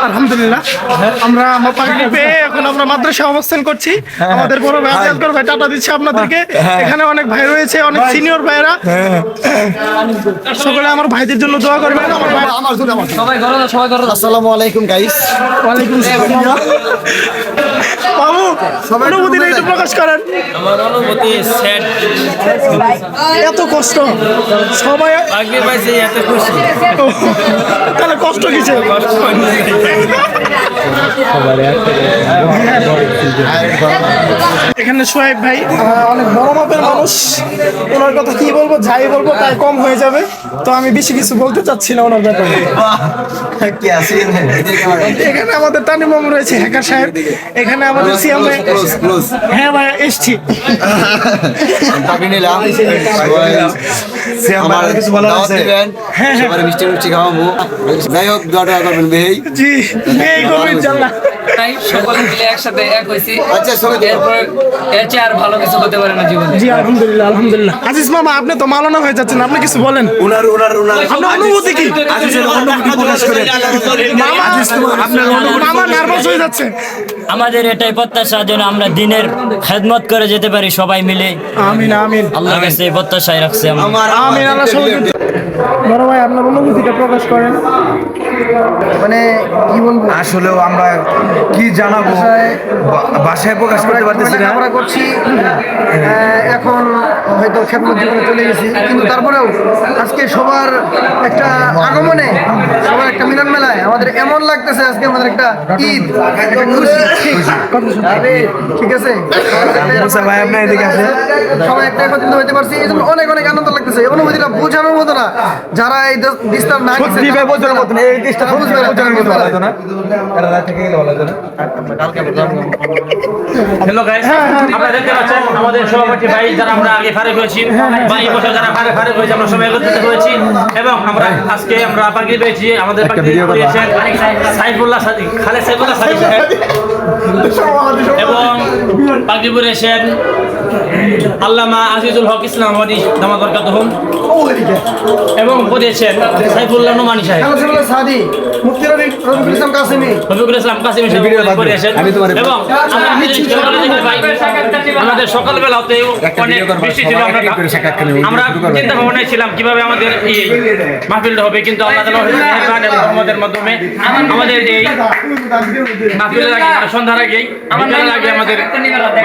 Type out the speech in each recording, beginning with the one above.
আলহামদুলিল্লাহ আমরা পাগড়ি পেয়ে এখন আমরা মাদ্রাসা অবস্থান করছি। আমাদের বড় ভাই আজগর ভাই টাটা দিচ্ছে আপনাদেরকে। এখানে অনেক ভাই রয়েছে, অনেক সিনিয়র ভাইরা। সকলে আমার ভাইদের জন্য দোয়া করবেন। সবাই করো। আসসালামু আলাইকুম গাইস। ওয়ালাইকুম আসসালাম। বাবু অনুভূতিটা একটু প্রকাশ করেন। আমার অনুভূতি স্যাড, এত কষ্ট সবাই আগে পাইছে এত খুশি। তাহলে কষ্ট কিসে? এখানে সোহেব ভাই অনেক বড় মাপের মানুষ, ওনার কথা কি বলবো, যাই বলবো তাই কম হয়ে যাবে। তো আমি বেশি কিছু বলতে চাচ্ছি না ওনার ব্যাপারে। এখানে আমাদের তানি মামু রয়েছে, হ্যাকার সাহেব। এখানে আমাদের সিএম ভাই। হ্যাঁ ভাই এসছি। জি এই গভীর জানলা সকলে মিলে একসাথে এক হয়েছি। এরপর এর চেয়ে আর ভালো কিছু হতে পারে না জীবনে। জি আলহামদুলিল্লাহ আলহামদুলিল্লাহ। আজিজ মামা আপনি তো মালানা হয়ে যাচ্ছেন, আপনি কিছু বলেন। আপনার অনুভূতি কি? মামা নার্ভাস হয়ে যাচ্ছে। আমাদের এটাই প্রত্যাশা যেন আমরা দিনের খেদমত করে যেতে পারি সবাই মিলে। আমিন আমিন। আল্লাহর কাছে প্রত্যাশায় রাখছি আমরা। আমিন। আল্লাহ সবাইকে। বড় ভাই আপনার অনুভূতিটা প্রকাশ করেন। মানে কি বলবো, আসলেও আমরা কি জানাবো, ভাষায় প্রকাশ করতে পারতেছি না। আমরা করছি এখন হয়তো খেদমত জীবনে চলে গেছি, কিন্তু তারপরেও আজকে সবার একটা আগমনে, সবার একটা মিলন মেলায় আমাদের এমন লাগতেছে আজকে আমাদের একটা ঈদ। ঠিক আছে ভাই, আপনার এদিকে আছে সবাই একটা একত্রিত হইতে পারছি, এই জন্য অনেক অনেক আনন্দ লাগতেছে। এই অনুভূতিটা বোঝানোর মতো না, যারা এই দেশটার না বোঝানোর মতো না, এই দেশটা হ্যালো গাইস, আপনারা দেখতে পাচ্ছেন আমাদের সভাপতি ভাই যারা আমরা আগে ফারেক হয়েছি বা এই বছর যারা ফারেক হয়েছে, আমরা সবাই একত্রিত হয়েছি এবং আমরা আজকে আমরা পাগড়ি পেয়েছি। আমাদের পাগড়ি পরিয়েছেন সাইফুল্লাহ সাদিক, খালেদ সাইফুল্লাহ সাদিক সাহেব এবং পাগড়ি পরিয়েছেন আল্লামা আজিজুল হক ইসলামাবাদী দামাত বরকাতুহুম এবং পরিয়েছেন সাইফুল্লাহ নোমানী সাহেব, মুফতি রফিকুল ইসলাম কাসেমি সাহেব পরিয়েছেন এবং আমাদের সকালবেলাতে অনেক বৃষ্টি ছিল। আমরা চিন্তা ভাবনায় ছিলাম কিভাবে আমাদের এই মাহফিলটা হবে, কিন্তু আল্লাহ তাআলার মেহেরবানি এবং রহমতের মাধ্যমে আমাদের এই মাহফিলের আগে সন্ধ্যার আগেই আমাদের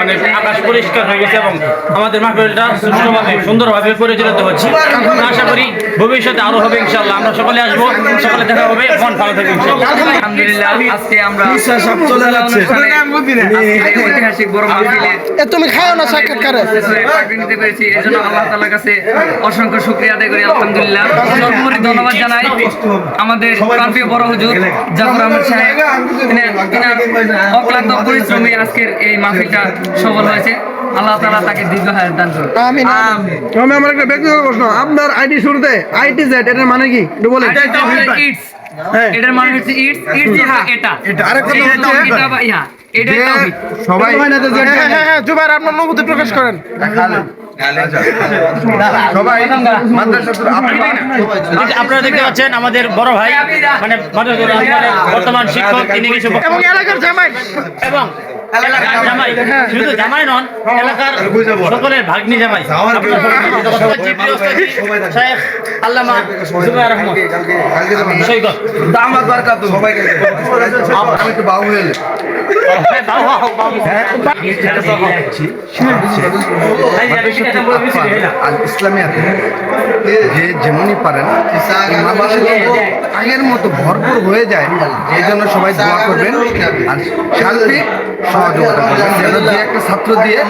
মানে আকাশ পরিষ্কার হয়ে গেছে এবং আমাদের মাহফিলটা সুষ্ঠুভাবে সুন্দরভাবে পরিচালিত হচ্ছে। আমরা আশা করি ভবিষ্যতে আরো হবে ইনশাআল্লাহ। আমরা সকলে আসবো, সকলে দেখা হবে, মন ভালো থাকবে ইনশাআল্লাহ। আলহামদুলিল্লাহ আজকে আমরা ঐতিহাসিক বড় মাহফিলে তুমি খাও না সাক্ষাৎকারে নিতে পেরেছি, এজন্য আল্লাহ তাআলার কাছে অসংখ্য শুকরিয়া আদায় করি। আলহামদুলিল্লাহ। সর্বোপরি ধন্যবাদ জানাই আমাদের প্রান্তীয় বড় হুজুর জাফর আহমদ সাহেব, অক্লান্ত পরিশ্রমী আজকের এই মাহফিলটা সফল হয়েছে। আল্লাহ তাআলা তাকে দীর্ঘ হায়াত দান করুন। আমিন। আমি আমার একটা ব্যক্তিগত প্রশ্ন, আপনার আইডি শুরুতে ITZ এটার মানে কি একটু বলেন? ইটস, এটার মানে হচ্ছে ইটস এটা আরেকটা এটা তাওহীদ। সবাই হ্যাঁ জুবাইর আপনার অনুভূতি প্রকাশ করেন। সবাই মাদ্রাসাতুল আপনারা দেখতে পাচ্ছেন আমাদের বড় ভাই মানে বর্তমান শিক্ষক, তিনি কিছু এবং এলাকার জামাই এবং এলাকার জামাই, শুধু জামাই নন, এলাকার সকলের ভাগ্নি জামাই শেখ আল্লামা জুবাইর আহমদ সৈকত দামাত বারকাতুহু সবাইকে। আমি একটু বাবু হইলে ইসলামিয়াতে যে যেমনই পারেন আগের মতো ভরপুর হয়ে যায়, এই জন্য সবাই দোয়া করবেন আর সার্বিক সহযোগিতা করবেন, যেন যে একটা ছাত্র দিয়ে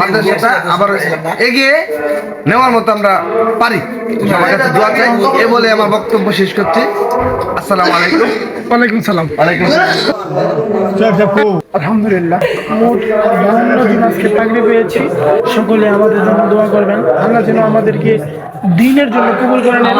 মাদ্রাসাটা আবার এগিয়ে নেওয়ার মতো আমরা পারি। সবার কাছে দোয়া চাই, এ বলে আমার বক্তব্য শেষ করছি। আসসালামু আলাইকুম। ওয়ালাইকুম সালাম। আলহামদুলিল্লাহ মোট 52 দিন আজকে পাগড়ি পেয়েছি। সকলে আমাদের জন্য দোয়া করবেন, আল্লাহ যেন আমাদেরকে দিনের জন্য কবুল করে নেন।